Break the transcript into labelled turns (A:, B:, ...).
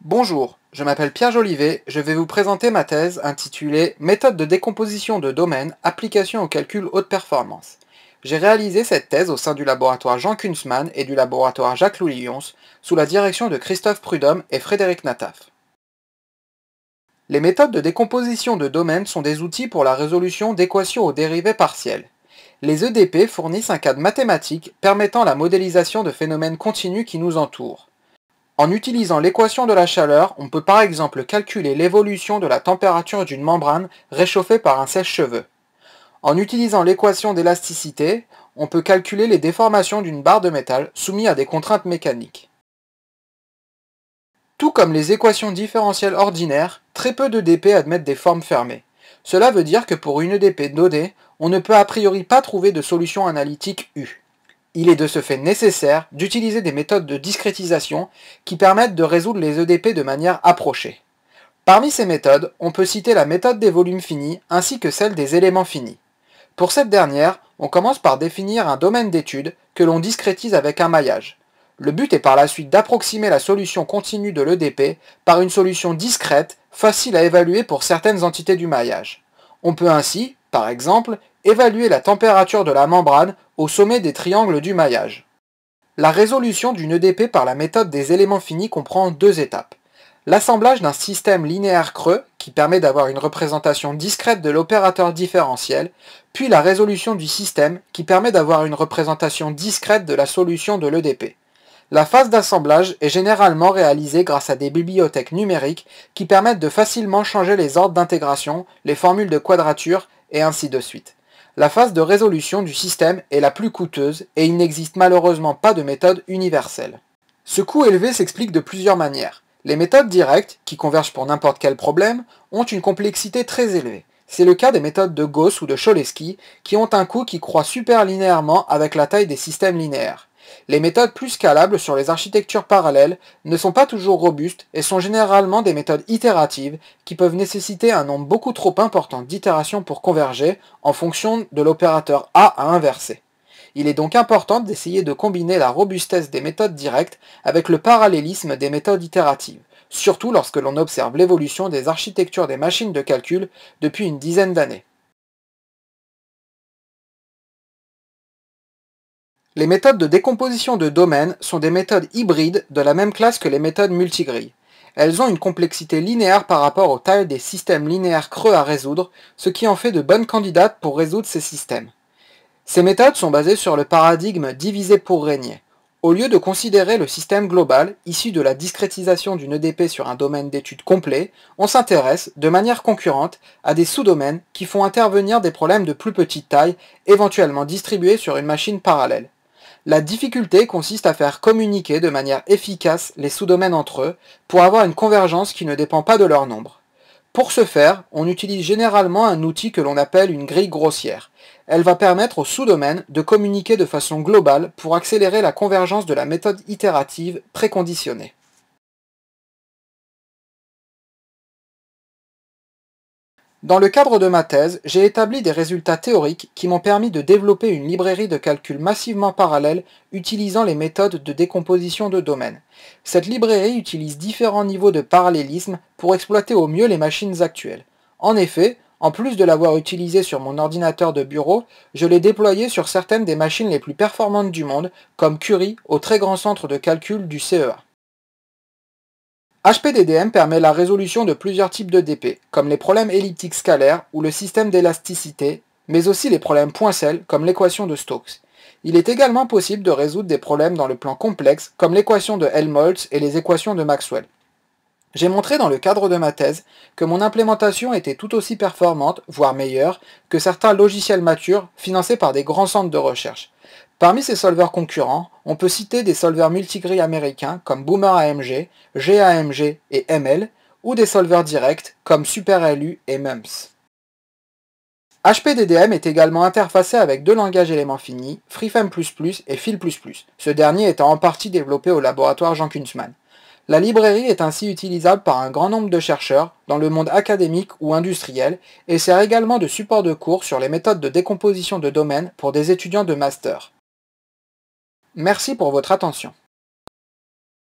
A: Bonjour, je m'appelle Pierre Jolivet, je vais vous présenter ma thèse intitulée Méthode de décomposition de domaines, application au calcul haute performance. J'ai réalisé cette thèse au sein du laboratoire Jean Kunzmann et du laboratoire Jacques Louis-Lyons sous la direction de Christophe Prudhomme et Frédéric Nataf. Les méthodes de décomposition de domaines sont des outils pour la résolution d'équations aux dérivées partielles. Les EDP fournissent un cadre mathématique permettant la modélisation de phénomènes continus qui nous entourent. En utilisant l'équation de la chaleur, on peut par exemple calculer l'évolution de la température d'une membrane réchauffée par un sèche-cheveux. En utilisant l'équation d'élasticité, on peut calculer les déformations d'une barre de métal soumise à des contraintes mécaniques. Tout comme les équations différentielles ordinaires, très peu d'EDP admettent des formes fermées. Cela veut dire que pour une EDP donnée, on ne peut a priori pas trouver de solution analytique U. Il est de ce fait nécessaire d'utiliser des méthodes de discrétisation qui permettent de résoudre les EDP de manière approchée. Parmi ces méthodes, on peut citer la méthode des volumes finis ainsi que celle des éléments finis. Pour cette dernière, on commence par définir un domaine d'étude que l'on discrétise avec un maillage. Le but est par la suite d'approximer la solution continue de l'EDP par une solution discrète, facile à évaluer pour certaines entités du maillage. On peut ainsi, par exemple, évaluer la température de la membrane au sommet des triangles du maillage. La résolution d'une EDP par la méthode des éléments finis comprend deux étapes. L'assemblage d'un système linéaire creux, qui permet d'avoir une représentation discrète de l'opérateur différentiel, puis la résolution du système, qui permet d'avoir une représentation discrète de la solution de l'EDP. La phase d'assemblage est généralement réalisée grâce à des bibliothèques numériques qui permettent de facilement changer les ordres d'intégration, les formules de quadrature, et ainsi de suite. La phase de résolution du système est la plus coûteuse et il n'existe malheureusement pas de méthode universelle. Ce coût élevé s'explique de plusieurs manières. Les méthodes directes, qui convergent pour n'importe quel problème, ont une complexité très élevée. C'est le cas des méthodes de Gauss ou de Cholesky, qui ont un coût qui croît superlinéairement avec la taille des systèmes linéaires. Les méthodes plus scalables sur les architectures parallèles ne sont pas toujours robustes et sont généralement des méthodes itératives qui peuvent nécessiter un nombre beaucoup trop important d'itérations pour converger en fonction de l'opérateur A à inverser. Il est donc important d'essayer de combiner la robustesse des méthodes directes avec le parallélisme des méthodes itératives, surtout lorsque l'on observe l'évolution des architectures des machines de calcul depuis une dizaine d'années. Les méthodes de décomposition de domaines sont des méthodes hybrides de la même classe que les méthodes multigrilles. Elles ont une complexité linéaire par rapport aux tailles des systèmes linéaires creux à résoudre, ce qui en fait de bonnes candidates pour résoudre ces systèmes. Ces méthodes sont basées sur le paradigme diviser pour régner. Au lieu de considérer le système global, issu de la discrétisation d'une EDP sur un domaine d'étude complet, on s'intéresse, de manière concurrente, à des sous-domaines qui font intervenir des problèmes de plus petite taille, éventuellement distribués sur une machine parallèle. La difficulté consiste à faire communiquer de manière efficace les sous-domaines entre eux pour avoir une convergence qui ne dépend pas de leur nombre. Pour ce faire, on utilise généralement un outil que l'on appelle une grille grossière. Elle va permettre aux sous-domaines de communiquer de façon globale pour accélérer la convergence de la méthode itérative préconditionnée. Dans le cadre de ma thèse, j'ai établi des résultats théoriques qui m'ont permis de développer une librairie de calcul massivement parallèle utilisant les méthodes de décomposition de domaines. Cette librairie utilise différents niveaux de parallélisme pour exploiter au mieux les machines actuelles. En effet, en plus de l'avoir utilisée sur mon ordinateur de bureau, je l'ai déployée sur certaines des machines les plus performantes du monde, comme Curie au très grand centre de calcul du CEA. HPDDM permet la résolution de plusieurs types d'EDP, comme les problèmes elliptiques scalaires ou le système d'élasticité, mais aussi les problèmes Poincel, comme l'équation de Stokes. Il est également possible de résoudre des problèmes dans le plan complexe, comme l'équation de Helmholtz et les équations de Maxwell. J'ai montré dans le cadre de ma thèse que mon implémentation était tout aussi performante, voire meilleure, que certains logiciels matures financés par des grands centres de recherche. Parmi ces solvers concurrents, on peut citer des solvers multigrilles américains comme Boomer AMG, GAMG et ML, ou des solvers directs comme SuperLU et MEMS. HPDDM est également interfacé avec deux langages éléments finis, FreeFEM++ et Fil++, ce dernier étant en partie développé au laboratoire Jean Kunzmann. La librairie est ainsi utilisable par un grand nombre de chercheurs dans le monde académique ou industriel et sert également de support de cours sur les méthodes de décomposition de domaines pour des étudiants de master. Merci pour votre attention.